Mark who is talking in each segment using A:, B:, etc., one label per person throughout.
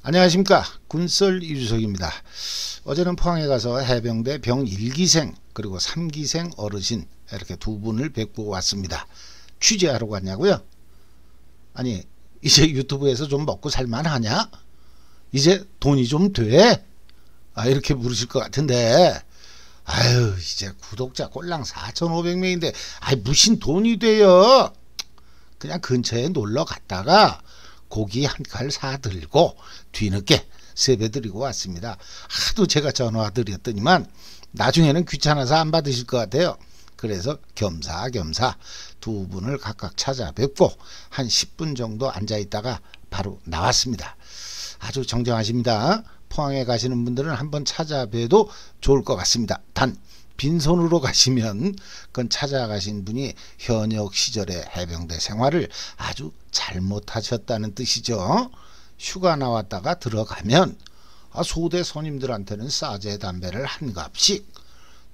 A: 안녕하십니까, 군썰 이주석입니다. 어제는 포항에 가서 해병대 병 1기생 그리고 3기생 어르신 이렇게 두 분을 뵙고 왔습니다. 취재하러 갔냐고요? 아니, 이제 유튜브에서 좀 먹고 살만하냐? 이제 돈이 좀 돼? 이렇게 물으실 것 같은데, 아유, 이제 구독자 꼴랑 4,500명인데 무슨 돈이 돼요? 그냥 근처에 놀러 갔다가 고기 한 칼 사들고 뒤늦게 세배드리고 왔습니다. 하도 제가 전화 드렸더니만 나중에는 귀찮아서 안 받으실 것 같아요. 그래서 겸사겸사 두 분을 각각 찾아뵙고 한 10분 정도 앉아있다가 바로 나왔습니다. 아주 정정하십니다. 포항에 가시는 분들은 한번 찾아뵈도 좋을 것 같습니다. 단 빈손으로 가시면 그건 찾아가신 분이 현역 시절의 해병대 생활을 아주 잘못하셨다는 뜻이죠. 휴가 나왔다가 들어가면 소대 선임들한테는 싸제 담배를 한 갑씩,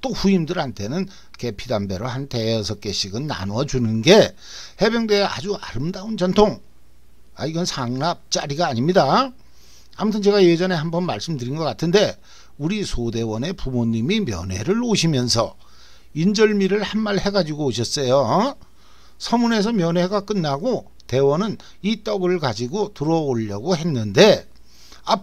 A: 또 후임들한테는 계피 담배로 한 대여섯 개씩은 나눠주는 게 해병대의 아주 아름다운 전통. 이건 상납짜리가 아닙니다. 아무튼 제가 예전에 한번 말씀드린 것 같은데, 우리 소대원의 부모님이 면회를 오시면서 인절미를 한 말 해가지고 오셨어요. 서문에서 면회가 끝나고 대원은 이 떡을 가지고 들어오려고 했는데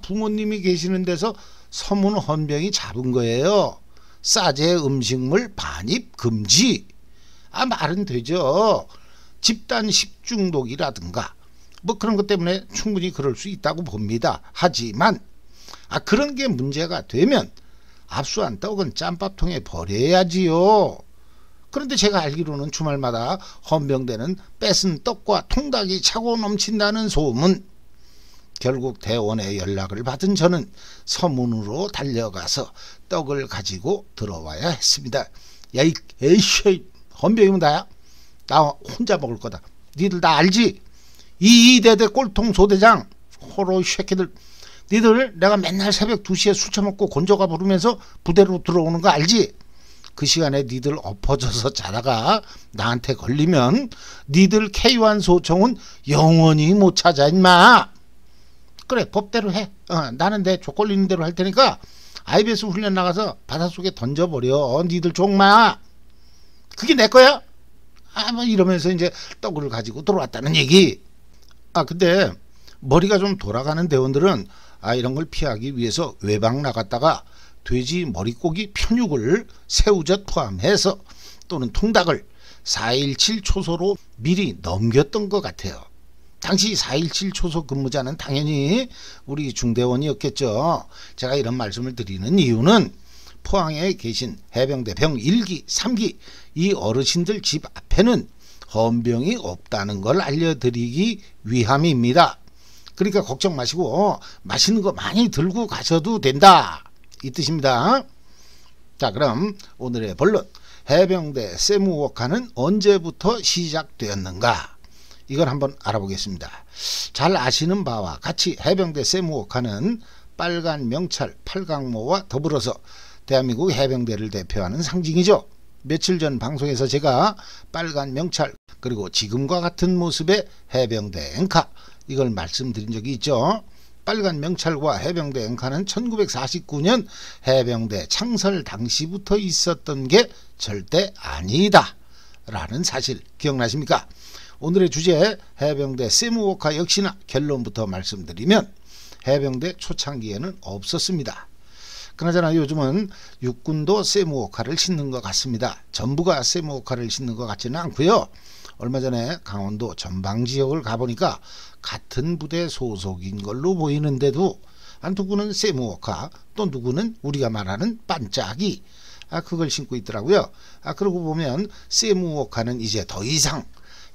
A: 부모님이 계시는 데서 서문 헌병이 잡은 거예요. 싸제 음식물 반입 금지. 말은 되죠. 집단 식중독이라든가 뭐 그런 것 때문에 충분히 그럴 수 있다고 봅니다. 하지만 그런 게 문제가 되면 압수한 떡은 짬밥통에 버려야지요. 그런데 제가 알기로는 주말마다 헌병대는 뺏은 떡과 통닭이 차고 넘친다는 소문. 결국 대원의 연락을 받은 저는 서문으로 달려가서 떡을 가지고 들어와야 했습니다. 에이씨, 헌병이면 나야? 나 혼자 먹을 거다. 니들 다 알지? 이대대 꼴통 소대장 호로 새끼들, 니들 내가 맨날 새벽 2시에 술 처먹고 곤조가 부르면서 부대로 들어오는 거 알지? 그 시간에 니들 엎어져서 자다가 나한테 걸리면 니들 K1 소총은 영원히 못 찾아 임마. 그래, 법대로 해. 나는 내 족걸리는 대로 할 테니까 IBS 훈련 나가서 바닷속에 던져버려. 니들 종마. 그게 내 거야? 뭐 이러면서 이제 떡을 가지고 들어왔다는 얘기. 근데 머리가 좀 돌아가는 대원들은 이런 걸 피하기 위해서 외박 나갔다가 돼지 머릿고기 편육을 새우젓 포함해서 또는 통닭을 4.17 초소로 미리 넘겼던 것 같아요. 당시 4.17 초소 근무자는 당연히 우리 중대원이었겠죠. 제가 이런 말씀을 드리는 이유는 포항에 계신 해병대 병 1기, 3기 이 어르신들 집 앞에는 헌병이 없다는 걸 알려드리기 위함입니다. 그러니까 걱정 마시고 맛있는 거 많이 들고 가셔도 된다, 이 뜻입니다. 자, 그럼 오늘의 본론, 해병대 세무워카는 언제부터 시작되었는가, 이걸 한번 알아보겠습니다. 잘 아시는 바와 같이 해병대 세무워카는 빨간 명찰 8강모와 더불어서 대한민국 해병대를 대표하는 상징이죠. 며칠 전 방송에서 제가 빨간 명찰 그리고 지금과 같은 모습의 해병대 앵카, 이걸 말씀드린 적이 있죠. 빨간 명찰과 해병대 앵카는 1949년 해병대 창설 당시부터 있었던 게 절대 아니다 라는 사실 기억나십니까? 오늘의 주제 해병대 세무워카 역시나 결론부터 말씀드리면 해병대 초창기에는 없었습니다. 그나저나 요즘은 육군도 세무워카를 신는 것 같습니다. 전부가 세무워카를 신는 것 같지는 않고요. 얼마 전에 강원도 전방 지역을 가보니까 같은 부대 소속인 걸로 보이는데도 누구는 세무워카, 또 누구는 우리가 말하는 반짝이, 그걸 신고 있더라고요. 그러고 보면 세무워카는 이제 더 이상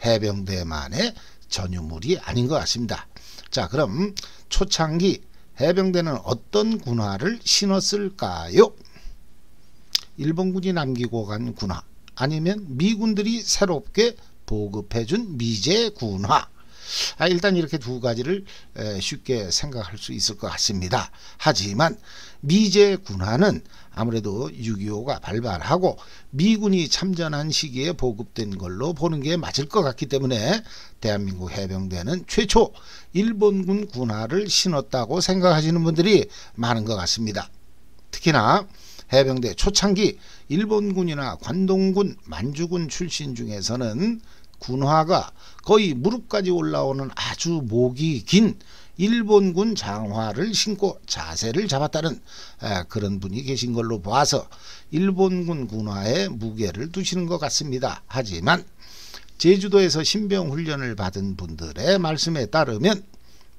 A: 해병대만의 전유물이 아닌 것 같습니다. 자, 그럼 초창기 해병대는 어떤 군화를 신었을까요? 일본군이 남기고 간 군화, 아니면 미군들이 새롭게 보급해준 미제 군화, 일단 이렇게 두 가지를 쉽게 생각할 수 있을 것 같습니다. 하지만 미제 군화는 아무래도 6.25가 발발하고 미군이 참전한 시기에 보급된 걸로 보는 게 맞을 것 같기 때문에 대한민국 해병대는 최초 일본군 군화를 신었다고 생각하시는 분들이 많은 것 같습니다. 특히나 해병대 초창기 일본군이나 관동군, 만주군 출신 중에서는 군화가 거의 무릎까지 올라오는 아주 목이 긴 일본군 장화를 신고 자세를 잡았다는 그런 분이 계신 걸로 봐서 일본군 군화에 무게를 두시는 것 같습니다. 하지만 제주도에서 신병 훈련을 받은 분들의 말씀에 따르면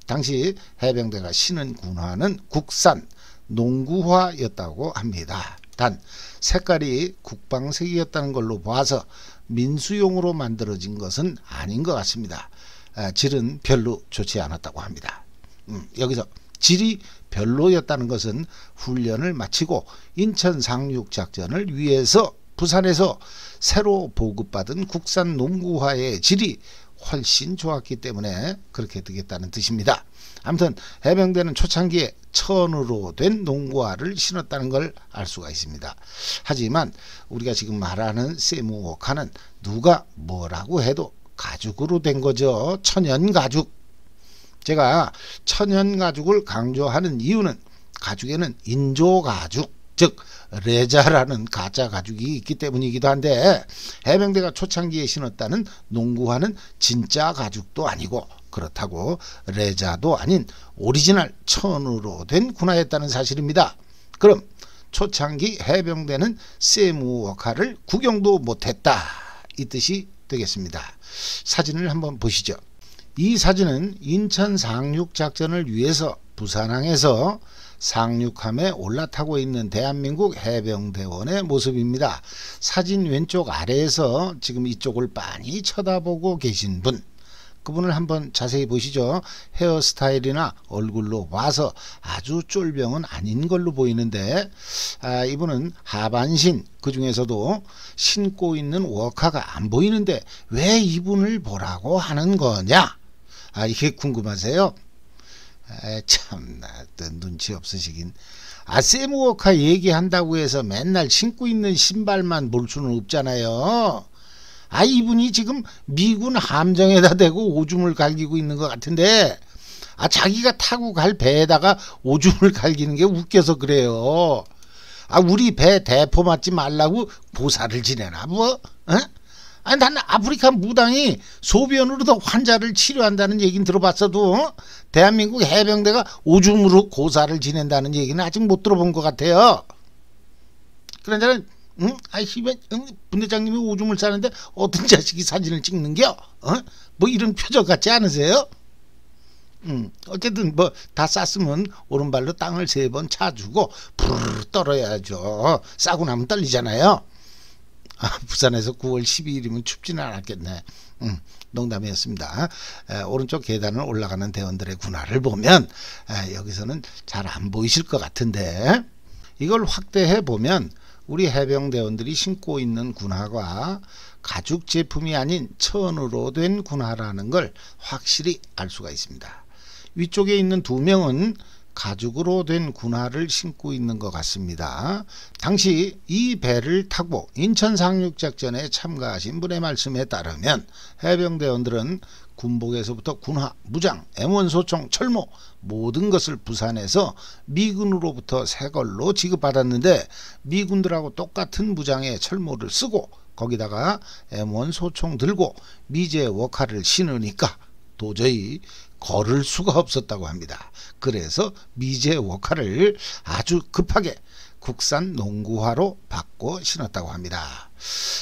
A: 당시 해병대가 신은 군화는 국산 농구화였다고 합니다. 단 색깔이 국방색이었다는 걸로 봐서 민수용으로 만들어진 것은 아닌 것 같습니다. 질은 별로 좋지 않았다고 합니다. 여기서 질이 별로였다는 것은 훈련을 마치고 인천 상륙작전을 위해서 부산에서 새로 보급받은 국산 농구화의 질이 훨씬 좋았기 때문에 그렇게 되겠다는 뜻입니다. 아무튼 해병대는 초창기에 천으로 된 농구화를 신었다는 걸 알 수가 있습니다. 하지만 우리가 지금 말하는 세무워카는 누가 뭐라고 해도 가죽으로 된 거죠. 천연가죽. 제가 천연가죽을 강조하는 이유는 가죽에는 인조가죽, 즉 레자라는 가짜 가죽이 있기 때문이기도 한데 해병대가 초창기에 신었다는 농구화는 진짜 가죽도 아니고 그렇다고 레자도 아닌 오리지널 천으로 된 군화였다는 사실입니다. 그럼 초창기 해병대는 세무워카를 구경도 못했다, 이 뜻이 되겠습니다. 사진을 한번 보시죠. 이 사진은 인천 상륙작전을 위해서 부산항에서 상륙함에 올라타고 있는 대한민국 해병대원의 모습입니다. 사진 왼쪽 아래에서 지금 이쪽을 빤히 쳐다보고 계신 분, 그분을 한번 자세히 보시죠. 헤어스타일이나 얼굴로 봐서 아주 쫄병은 아닌 걸로 보이는데 이분은 하반신, 그 중에서도 신고 있는 워카가 안 보이는데 왜 이분을 보라고 하는 거냐, 이게 궁금하세요? 참나 또 눈치 없으시긴. 세무워카 얘기한다고 해서 맨날 신고 있는 신발만 볼 수는 없잖아요. 이분이 지금 미군 함정에다 대고 오줌을 갈기고 있는 것 같은데 자기가 타고 갈 배에다가 오줌을 갈기는 게 웃겨서 그래요. 우리 배 대포 맞지 말라고 보살을 지내나 뭐? 난 아프리카 무당이 소변으로도 환자를 치료한다는 얘기는 들어봤어도 대한민국 해병대가 오줌으로 고사를 지낸다는 얘기는 아직 못 들어본 것 같아요. 그러니까 분대장님이 오줌을 싸는데 어떤 자식이 사진을 찍는겨? 뭐 이런 표정 같지 않으세요? 어쨌든 뭐 다 쌌으면 오른발로 땅을 3번 차주고 부르르 떨어야죠. 싸고 나면 떨리잖아요. 부산에서 9월 12일이면 춥지는 않았겠네. 농담이었습니다. 오른쪽 계단을 올라가는 대원들의 군화를 보면 여기서는 잘 안 보이실 것 같은데 이걸 확대해 보면 우리 해병대원들이 신고 있는 군화가 가죽 제품이 아닌 천으로 된 군화라는 걸 확실히 알 수가 있습니다. 위쪽에 있는 2명은 가죽으로 된 군화를 신고 있는 것 같습니다. 당시 이 배를 타고 인천 상륙작전에 참가하신 분의 말씀에 따르면 해병대원들은 군복에서부터 군화, 무장, M1 소총, 철모 모든 것을 부산에서 미군으로부터 새 걸로 지급받았는데 미군들하고 똑같은 무장의 철모를 쓰고 거기다가 M1 소총 들고 미제 워카를 신으니까 도저히 걸을 수가 없었다고 합니다. 그래서 미제 워카를 아주 급하게 국산 농구화로 바꿔 신었다고 합니다.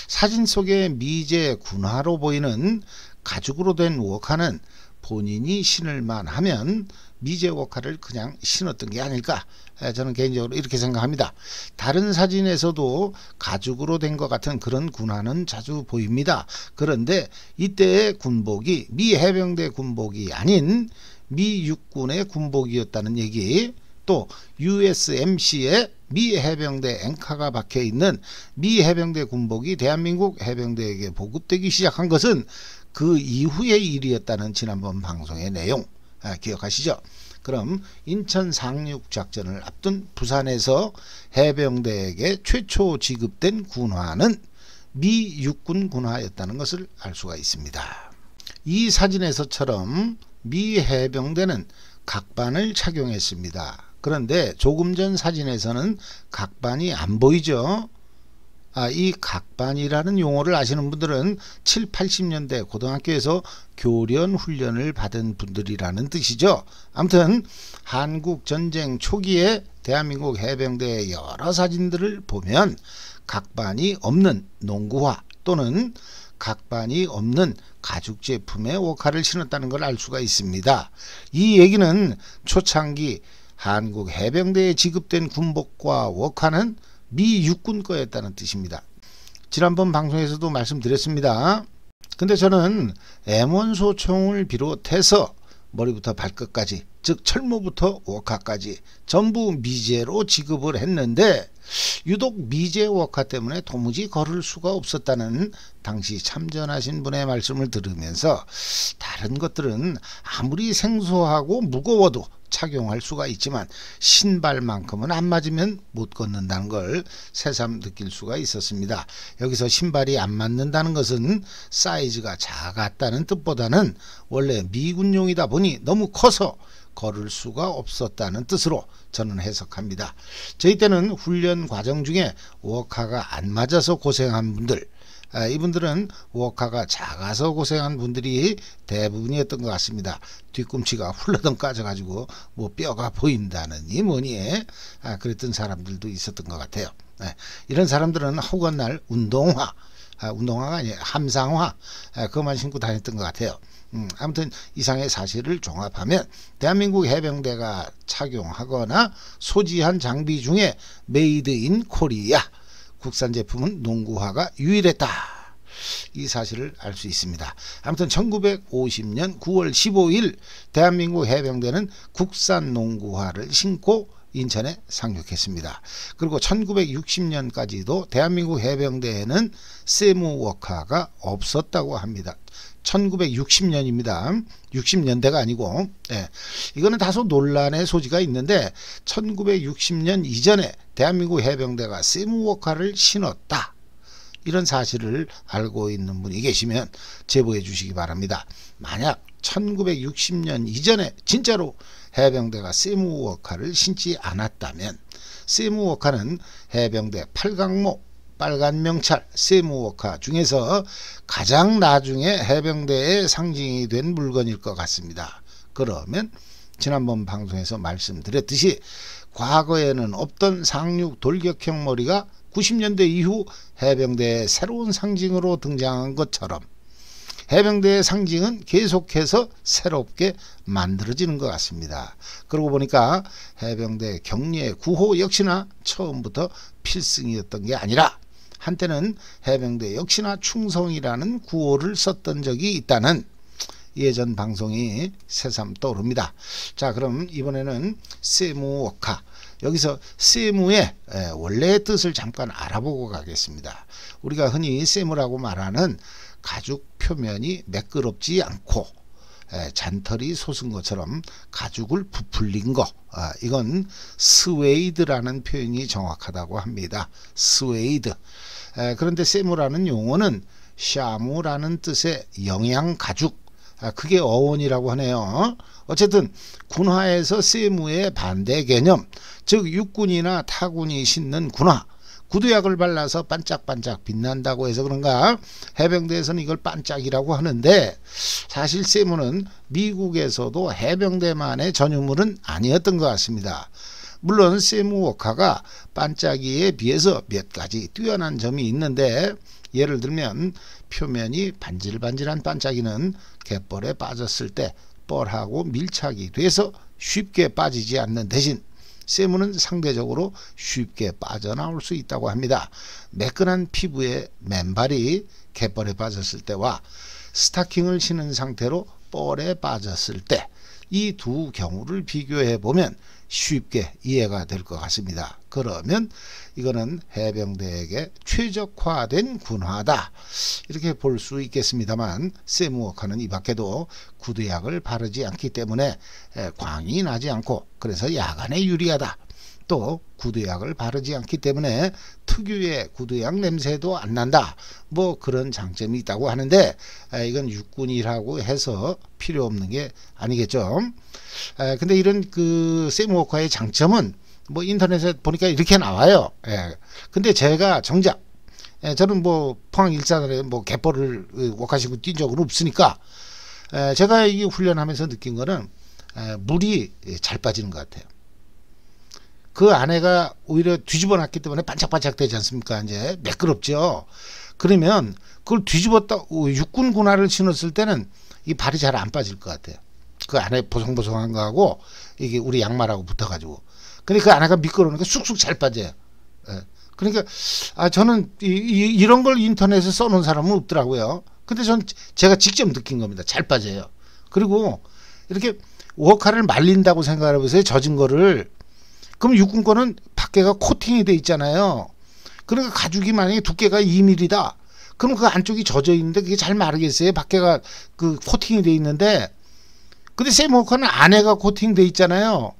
A: 사진 속의 미제 군화로 보이는 가죽으로 된 워카는 본인이 신을만 하면 미제 워카를 그냥 신었던 게 아닐까, 저는 개인적으로 이렇게 생각합니다. 다른 사진에서도 가죽으로 된 것 같은 그런 군화는 자주 보입니다. 그런데 이때의 군복이 미 해병대 군복이 아닌 미 육군의 군복이었다는 얘기, 또 USMC에 미 해병대 앵카가 박혀있는 미 해병대 군복이 대한민국 해병대에게 보급되기 시작한 것은 그 이후의 일이었다는 지난번 방송의 내용 기억하시죠? 그럼 인천 상륙작전을 앞둔 부산에서 해병대에게 최초 지급된 군화는 미 육군 군화였다는 것을 알 수가 있습니다. 이 사진에서처럼 미 해병대는 각반을 착용했습니다. 그런데 조금 전 사진에서는 각반이 안 보이죠? 이 각반이라는 용어를 아시는 분들은 7, 80년대 고등학교에서 교련 훈련을 받은 분들이라는 뜻이죠. 아무튼 한국 전쟁 초기에 대한민국 해병대의 여러 사진들을 보면 각반이 없는 농구화 또는 각반이 없는 가죽 제품의 워카를 신었다는 걸 알 수가 있습니다. 이 얘기는 초창기 한국 해병대에 지급된 군복과 워카는 미 육군 거였다는 뜻입니다. 지난번 방송에서도 말씀드렸습니다. 근데 저는 M1 소총을 비롯해서 머리부터 발끝까지, 즉 철모부터 워카까지 전부 미제로 지급을 했는데 유독 미제 워카 때문에 도무지 걸을 수가 없었다는 당시 참전하신 분의 말씀을 들으면서 다른 것들은 아무리 생소하고 무거워도 착용할 수가 있지만 신발만큼은 안 맞으면 못 걷는다는 걸 새삼 느낄 수가 있었습니다. 여기서 신발이 안 맞는다는 것은 사이즈가 작았다는 뜻보다는 원래 미군용이다 보니 너무 커서 걸을 수가 없었다는 뜻으로 저는 해석합니다. 저희 때는 훈련 과정 중에 워카가 안 맞아서 고생한 분들, 이분들은 워카가 작아서 고생한 분들이 대부분이었던 것 같습니다. 뒤꿈치가 훌러덩 까져가지고 뭐 뼈가 보인다느니 뭐니 그랬던 사람들도 있었던 것 같아요. 이런 사람들은 허구한 운동화가 아니에요. 함상화 그것만 신고 다녔던 것 같아요. 아무튼 이상의 사실을 종합하면 대한민국 해병대가 착용하거나 소지한 장비 중에 메이드 인 코리아 국산 제품은 농구화가 유일했다. 이 사실을 알 수 있습니다. 아무튼 1950년 9월 15일 대한민국 해병대는 국산 농구화를 신고 인천에 상륙했습니다. 그리고 1960년까지도 대한민국 해병대에는 세무워카가 없었다고 합니다. 1960년입니다. 60년대가 아니고 이거는 다소 논란의 소지가 있는데 1960년 이전에 대한민국 해병대가 세무워카를 신었다. 이런 사실을 알고 있는 분이 계시면 제보해 주시기 바랍니다. 만약 1960년 이전에 진짜로 해병대가 세무워카를 신지 않았다면 세무워카는 해병대 8강모 빨간 명찰 세무워카 중에서 가장 나중에 해병대의 상징이 된 물건일 것 같습니다. 그러면 지난번 방송에서 말씀드렸듯이 과거에는 없던 상륙 돌격형 머리가 90년대 이후 해병대의 새로운 상징으로 등장한 것처럼 해병대의 상징은 계속해서 새롭게 만들어지는 것 같습니다. 그러고 보니까 해병대 격리의 구호 역시나 처음부터 필승이었던 게 아니라 한때는 해병대 역시나 충성이라는 구호를 썼던 적이 있다는 예전 방송이 새삼 떠오릅니다. 자, 그럼 이번에는 세무워카, 여기서 세무의 원래의 뜻을 잠깐 알아보고 가겠습니다. 우리가 흔히 세무라고 말하는 가죽 표면이 매끄럽지 않고 잔털이 솟은 것처럼 가죽을 부풀린 거, 이건 스웨이드라는 표현이 정확하다고 합니다. 스웨이드. 그런데 세무라는 용어는 샤무라는 뜻의 영양 가죽, 그게 어원이라고 하네요. 어쨌든 군화에서 세무의 반대 개념, 즉 육군이나 타군이 신는 군화, 구두약을 발라서 반짝반짝 빛난다고 해서 그런가 해병대에서는 이걸 반짝이라고 하는데, 사실 세무는 미국에서도 해병대만의 전유물은 아니었던 것 같습니다. 물론 세무워카가 반짝이에 비해서 몇 가지 뛰어난 점이 있는데, 예를 들면 표면이 반질반질한 반짝이는 갯벌에 빠졌을 때 뻘하고 밀착이 돼서 쉽게 빠지지 않는 대신 세무는 상대적으로 쉽게 빠져나올 수 있다고 합니다. 매끈한 피부의 맨발이 갯벌에 빠졌을 때와 스타킹을 신은 상태로 뻘에 빠졌을 때 이 두 경우를 비교해 보면 쉽게 이해가 될 것 같습니다. 그러면 이거는 해병대에게 최적화된 군화다 이렇게 볼 수 있겠습니다만, 세무워커는 이 밖에도 구두약을 바르지 않기 때문에 광이 나지 않고 그래서 야간에 유리하다. 또 구두약을 바르지 않기 때문에 특유의 구두약 냄새도 안 난다. 뭐 그런 장점이 있다고 하는데, 이건 육군이라고 해서 필요 없는 게 아니겠죠. 근데 이런 그 세무워커의 장점은 뭐 인터넷에 보니까 이렇게 나와요. 근데 제가 정작 저는 뭐 포항 일산에 뭐 갯벌을 워커시고 뛴 적은 없으니까 제가 이 훈련하면서 느낀 거는 물이 잘 빠지는 것 같아요. 그 안에가 오히려 뒤집어 놨기 때문에 반짝반짝 되지 않습니까? 이제 매끄럽죠. 그러면 그걸 뒤집었다 육군 군화를 신었을 때는 이 발이 잘 안 빠질 것 같아요. 그 안에 보송보송한 거하고 이게 우리 양말하고 붙어가지고. 근데 그 안에가 미끄러우니까 쑥쑥 잘 빠져요. 그러니까 저는 이런 걸 인터넷에 써놓은 사람은 없더라고요. 근데 제가 직접 느낀 겁니다. 잘 빠져요. 그리고 이렇게 워커를 말린다고 생각해 보세요. 젖은 거를. 그럼 육군 거는 밖에가 코팅이 돼 있잖아요. 그러니까 가죽이 만약에 두께가 2mm다. 그럼 그 안쪽이 젖어 있는데 그게 잘 마르겠어요? 밖에가 그 코팅이 돼 있는데. 근데 세무워커는 안에가 코팅돼 있잖아요.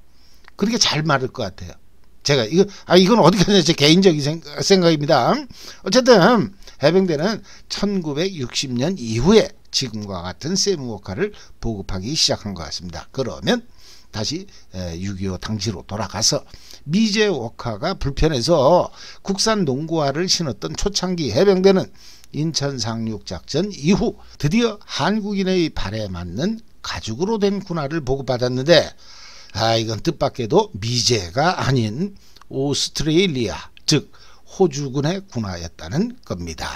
A: 그러니까 잘 마를 것 같아요. 제가 이건 어디까지나 제 개인적인 생각입니다. 어쨌든 해병대는 1960년 이후에 지금과 같은 세무워커를 보급하기 시작한 것 같습니다. 그러면 다시 6.25 당시로 돌아가서 미제 워커가 불편해서 국산 농구화를 신었던 초창기 해병대는 인천 상륙작전 이후 드디어 한국인의 발에 맞는 가죽으로 된 군화를 보급받았는데, 이건 뜻밖에도 미제가 아닌 오스트레일리아, 즉 호주군의 군화였다는 겁니다.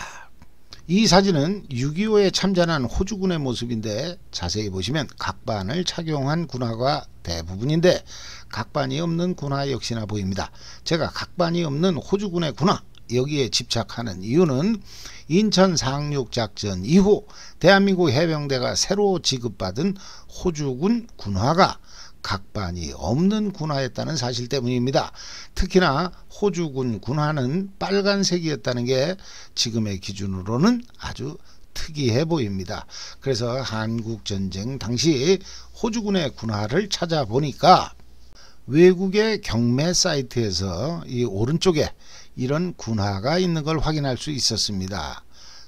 A: 이 사진은 6.25에 참전한 호주군의 모습인데, 자세히 보시면 각반을 착용한 군화가 대부분인데 각반이 없는 군화 역시나 보입니다. 제가 각반이 없는 호주군의 군화 여기에 집착하는 이유는 인천 상륙작전 이후 대한민국 해병대가 새로 지급받은 호주군 군화가 각반이 없는 군화였다는 사실 때문입니다. 특히나 호주군 군화는 빨간색이었다는 게 지금의 기준으로는 아주 특이해 보입니다. 그래서 한국전쟁 당시 호주군의 군화를 찾아보니까 외국의 경매 사이트에서 이 오른쪽에 이런 군화가 있는 걸 확인할 수 있었습니다.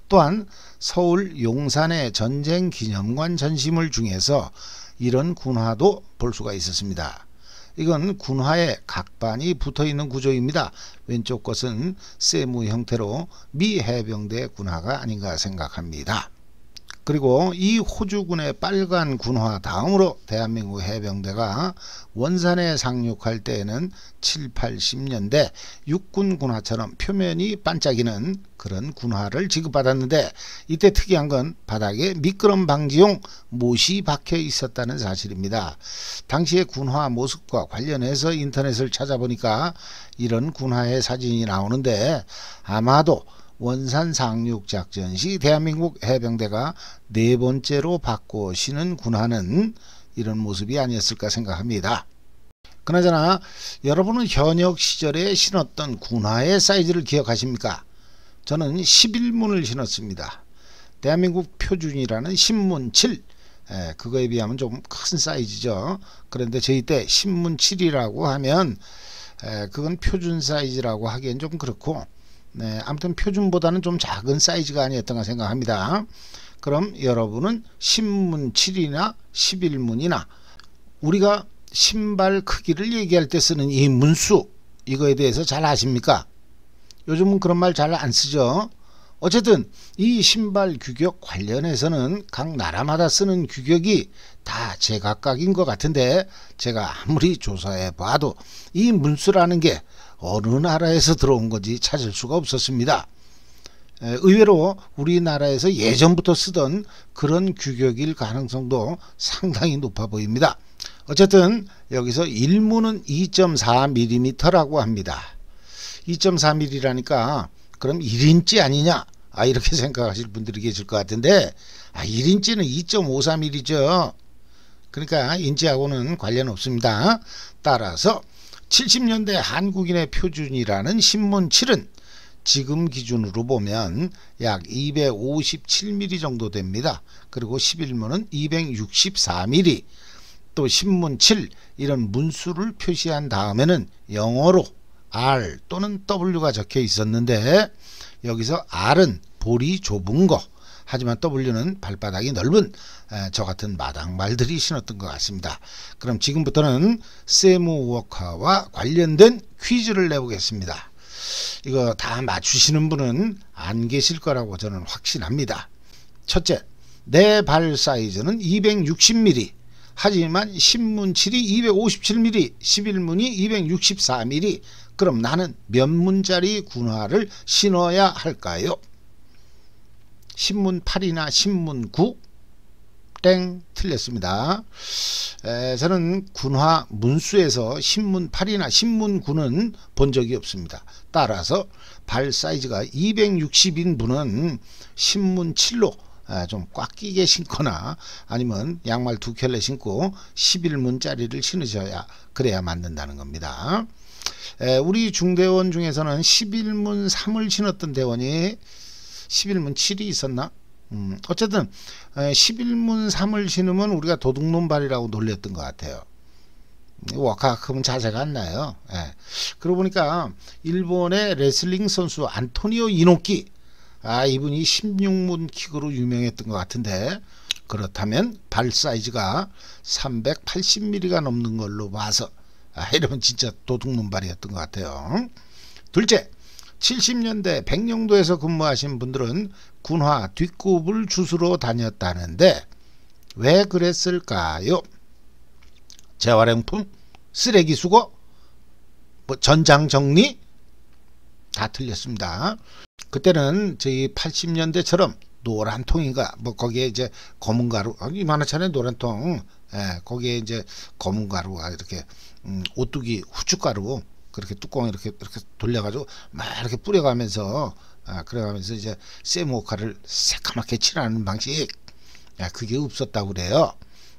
A: 또한 서울 용산의 전쟁기념관 전시물 중에서 이런 군화도 볼 수가 있었습니다. 이건 군화에 각반이 붙어있는 구조입니다. 왼쪽 것은 세무 형태로 미 해병대 군화가 아닌가 생각합니다. 그리고 이 호주군의 빨간 군화 다음으로 대한민국 해병대가 원산에 상륙할 때에는 7, 80년대 육군 군화처럼 표면이 반짝이는 그런 군화를 지급받았는데, 이때 특이한 건 바닥에 미끄럼 방지용 못이 박혀 있었다는 사실입니다. 당시의 군화 모습과 관련해서 인터넷을 찾아보니까 이런 군화의 사진이 나오는데, 아마도 원산 상륙작전 시 대한민국 해병대가 네 번째로 바꿔 신은 군화는 이런 모습이 아니었을까 생각합니다. 그나저나 여러분은 현역 시절에 신었던 군화의 사이즈를 기억하십니까? 저는 11문을 신었습니다. 대한민국 표준이라는 신문 7, 그거에 비하면 좀 큰 사이즈죠. 그런데 저희 때 신문 7이라고 하면 그건 표준 사이즈라고 하기엔 좀 그렇고, 아무튼 표준보다는 좀 작은 사이즈가 아니었던가 생각합니다. 그럼 여러분은 신문 7이나 11문이나 우리가 신발 크기를 얘기할 때 쓰는 이 문수, 이거에 대해서 잘 아십니까? 요즘은 그런 말 잘 안 쓰죠. 어쨌든 이 신발 규격 관련해서는 각 나라마다 쓰는 규격이 다 제각각인 것 같은데, 제가 아무리 조사해 봐도 이 문수라는 게 어느 나라에서 들어온 건지 찾을 수가 없었습니다. 의외로 우리나라에서 예전부터 쓰던 그런 규격일 가능성도 상당히 높아 보입니다. 어쨌든 여기서 1문은 2.4mm라고 합니다. 2.4mm라니까 그럼 1인치 아니냐, 이렇게 생각하실 분들이 계실 것 같은데, 1인치는 2.54mm죠. 그러니까 인체하고는 관련 없습니다. 따라서 70년대 한국인의 표준이라는 신문 7은 지금 기준으로 보면 약 257mm 정도 됩니다. 그리고 11문은 264mm. 또 신문 7 이런 문수를 표시한 다음에는 영어로 R 또는 W가 적혀 있었는데 여기서 R은 볼이 좁은 거, 하지만 W는 발바닥이 넓은 저 같은 마당발들이 신었던 것 같습니다. 그럼 지금부터는 세무워커와 관련된 퀴즈를 내보겠습니다. 이거 다 맞추시는 분은 안 계실 거라고 저는 확신합니다. 첫째, 내 발 사이즈는 260mm. 하지만 신문 7이 257mm, 11문이 264mm. 그럼 나는 몇 문짜리 군화를 신어야 할까요? 신문 8이나 신문 9? 땡, 틀렸습니다. 저는 군화 문수에서 신문 8이나 신문 9는 본 적이 없습니다. 따라서 발 사이즈가 260인 분은 신문 7로 좀 꽉 끼게 신거나 아니면 양말 2켤레 신고 11문짜리를 신으셔야 그래야 맞는다는 겁니다. 우리 중대원 중에서는 11문 3을 신었던 대원이 11문 7이 있었나? 어쨌든 11문 3을 신으면 우리가 도둑놈 발이라고 놀렸던 것 같아요. 워카하면 자세가 안 나요. 그러고 보니까 일본의 레슬링 선수 안토니오 이노키, 이분이 16문 킥으로 유명했던 것 같은데, 그렇다면 발 사이즈가 380mm가 넘는 걸로 봐서 이러면 진짜 도둑놈 발이었던 것 같아요. 둘째, 70년대 백령도에서 근무하신 분들은 군화 뒷굽을 주스러 다녔다는데 왜 그랬을까요? 재활용품? 쓰레기 수거? 전장 정리? 다 틀렸습니다. 그때는 저희 80년대처럼 노란 통인가 거기에 이제 검은 가루, 이만하잖아요. 노란 통. 거기에 이제 검은 가루가 이렇게 오뚜기 후춧가루 그렇게 뚜껑 이렇게 돌려가지고 막 이렇게 뿌려가면서 그래가면서 이제 세무워커를 새까맣게 칠하는 방식, 그게 없었다고 그래요.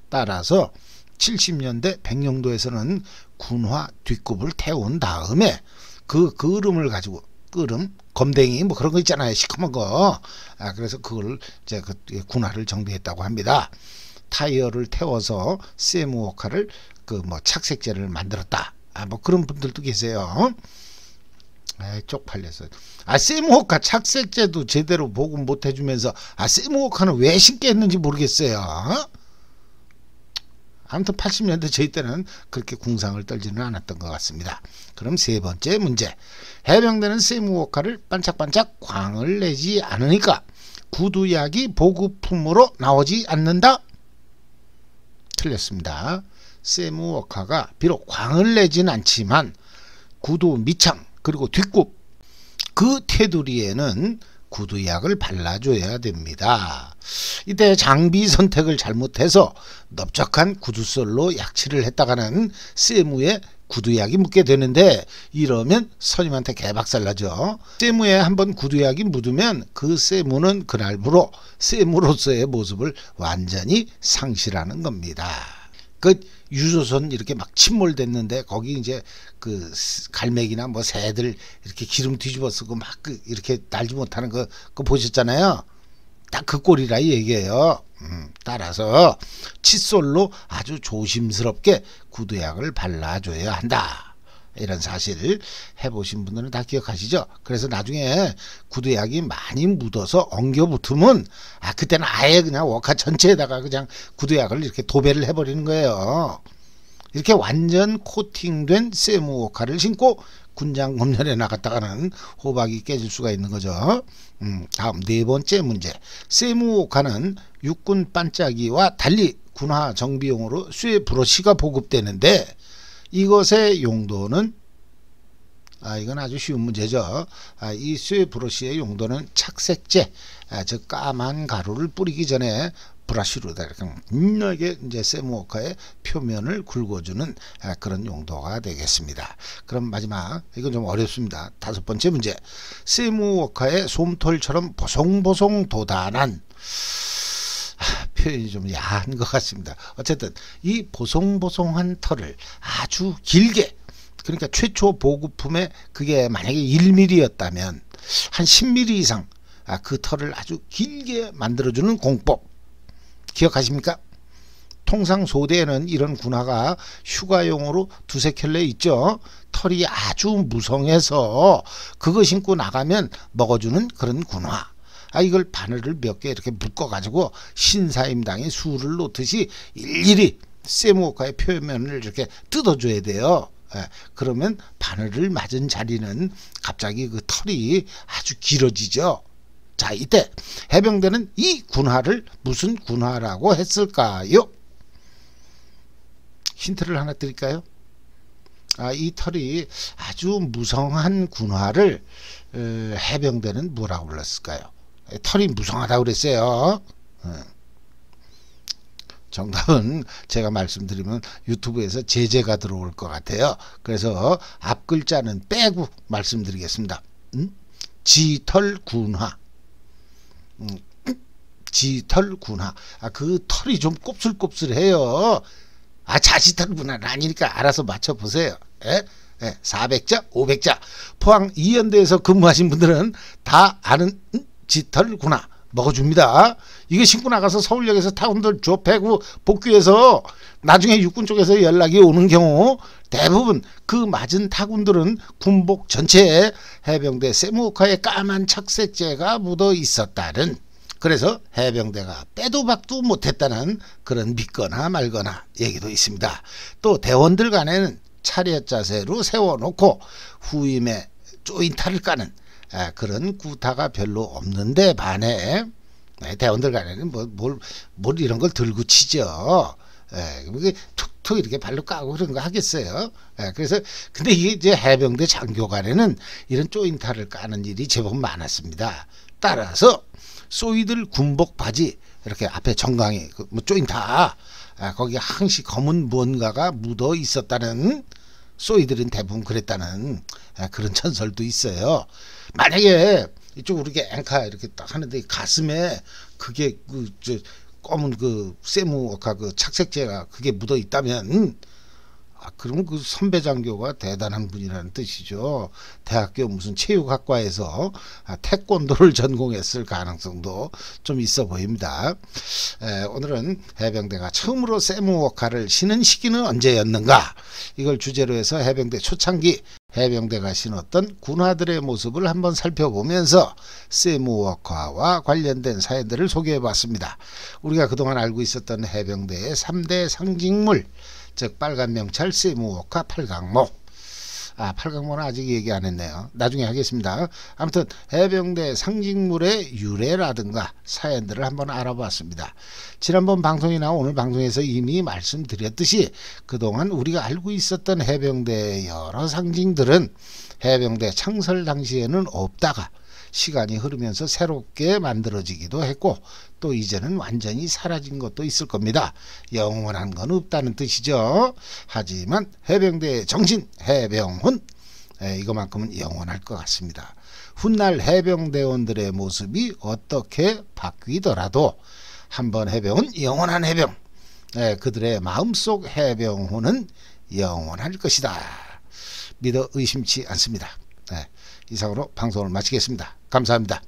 A: 따라서 70년대 백령도에서는 군화 뒷굽을 태운 다음에 그 그름을 가지고, 끓음, 검댕이 그런 거 있잖아요. 시커먼 거. 그래서 그걸 이제 군화를 정비했다고 합니다. 타이어를 태워서 세무워커를 착색제를 만들었다. 그런 분들도 계세요. 쪽팔렸어요. 세무워커 착색제도 제대로 보고 못 해주면서 세무워커는 왜 신게 했는지 모르겠어요. 아무튼 80년대 저희 때는 그렇게 궁상을 떨지는 않았던 것 같습니다. 그럼 세 번째 문제. 해병대는 세무워커를 반짝반짝 광을 내지 않으니까 구두약이 보급품으로 나오지 않는다? 틀렸습니다. 세무워커가 비록 광을 내진 않지만 구두 밑창 그리고 뒷굽 그 테두리에는 구두약을 발라줘야 됩니다. 이때 장비 선택을 잘못해서 넓적한 구두솔로 약칠을 했다가는 세무에 구두약이 묻게 되는데, 이러면 선임한테 개박살나죠. 세무에 한번 구두약이 묻으면 그 세무는 그날부로 세무로서의 모습을 완전히 상실하는 겁니다. 유조선 이렇게 막 침몰됐는데 거기 이제 갈매기나 새들 이렇게 기름 뒤집어 쓰고 막 이렇게 날지 못하는 거 보셨잖아요. 딱 그 꼴이라 이 얘기예요. 따라서 칫솔로 아주 조심스럽게 구두약을 발라줘야 한다. 이런 사실 해보신 분들은 다 기억하시죠? 그래서 나중에 구두약이 많이 묻어서 엉겨 붙으면 그때는 아예 그냥 워커 전체에다가 그냥 구두약을 이렇게 도배를 해버리는 거예요. 이렇게 완전 코팅된 세무워커를 신고 군장 검열에 나갔다가는 호박이 깨질 수가 있는 거죠. 다음 네 번째 문제. 세무워커는 육군 반짝이와 달리 군화 정비용으로 쇠 브러쉬가 보급되는데 이것의 용도는, 이건 아주 쉬운 문제죠. 이 쇠 브러쉬의 용도는 착색제, 즉 까만 가루를 뿌리기 전에 브러쉬로다 이렇게 은하게 이제 세무워커의 표면을 굵어주는 그런 용도가 되겠습니다. 그럼 마지막, 이건 좀 어렵습니다. 다섯 번째 문제. 세무워커의 솜털처럼 보송보송 도단한 표현이 좀 야한 것 같습니다. 어쨌든 이 보송보송한 털을 아주 길게, 그러니까 최초 보급품에 그게 만약에 1mm였다면 한 10mm 이상 그 털을 아주 길게 만들어주는 공법 기억하십니까? 통상 소대에는 이런 군화가 휴가용으로 두세 켤레 있죠. 털이 아주 무성해서 그거 신고 나가면 먹어주는 그런 군화. 이걸 바늘을 몇 개 이렇게 묶어 가지고 신사임당에 술을 놓듯이 일일이 세무호카의 표면을 이렇게 뜯어줘야 돼요. 그러면 바늘을 맞은 자리는 갑자기 그 털이 아주 길어지죠. 자, 이때 해병대는 이 군화를 무슨 군화라고 했을까요? 힌트를 하나 드릴까요? 이 털이 아주 무성한 군화를 해병대는 뭐라고 불렀을까요? 털이 무성하다고 그랬어요. 정답은 제가 말씀드리면 유튜브에서 제재가 들어올 것 같아요. 그래서 앞 글자는 빼고 말씀드리겠습니다. 지털군화. 지털군화. 그 털이 좀 곱슬곱슬해요. 자지털군화는 아니니까 알아서 맞춰보세요. 400자 500자 포항 이연대에서 근무하신 분들은 다 아는 지털군화 먹어줍니다. 이거 신고 나가서 서울역에서 타군들 조패고 복귀해서 나중에 육군 쪽에서 연락이 오는 경우 대부분 그 맞은 타군들은 군복 전체에 해병대 세무호카의 까만 착색제가 묻어 있었다는, 그래서 해병대가 빼도 박도 못했다는 그런 믿거나 말거나 얘기도 있습니다. 또 대원들 간에는 차렷 자세로 세워놓고 후임에 조인타를 까는 그런 구타가 별로 없는데 반해 대원들 간에는 뭘 이런 걸 들고 치죠. 툭툭 이렇게 발로 까고 그런 거 하겠어요. 그래서 근데 이게 이제 해병대 장교 간에는 이런 조인타를 까는 일이 제법 많았습니다. 따라서 소위들 군복 바지 이렇게 앞에 정강이 조인타 거기 항시 검은 무언가가 묻어 있었다는, 소위들은 대부분 그랬다는 그런 전설도 있어요. 만약에 이쪽으로 이렇게 앵카 이렇게 딱 하는데 가슴에 그게 검은 그 세무호카 그 착색제가 그게 묻어 있다면 그러면 그 선배 장교가 대단한 분이라는 뜻이죠. 대학교 무슨 체육학과에서 태권도를 전공했을 가능성도 좀 있어 보입니다. 오늘은 해병대가 처음으로 세무호카를 신은 시기는 언제였는가, 이걸 주제로 해서 해병대 초창기 해병대가 신었던 군화들의 모습을 한번 살펴보면서 세무호카와 관련된 사연들을 소개해 봤습니다. 우리가 그동안 알고 있었던 해병대의 3대 상징물, 즉 빨간 명찰, 세무호카, 팔강모. 팔강모는 아직 얘기 안 했네요. 나중에 하겠습니다. 아무튼 해병대 상징물의 유래라든가 사연들을 한번 알아봤습니다. 지난번 방송이나 오늘 방송에서 이미 말씀드렸듯이 그동안 우리가 알고 있었던 해병대의 여러 상징들은 해병대 창설 당시에는 없다가 시간이 흐르면서 새롭게 만들어지기도 했고 또 이제는 완전히 사라진 것도 있을 겁니다. 영원한 건 없다는 뜻이죠. 하지만 해병대의 정신, 해병훈, 이거만큼은 영원할 것 같습니다. 훗날 해병대원들의 모습이 어떻게 바뀌더라도 한번 해병은 영원한 해병, 그들의 마음속 해병훈은 영원할 것이다. 믿어 의심치 않습니다. 이상으로 방송을 마치겠습니다. 감사합니다.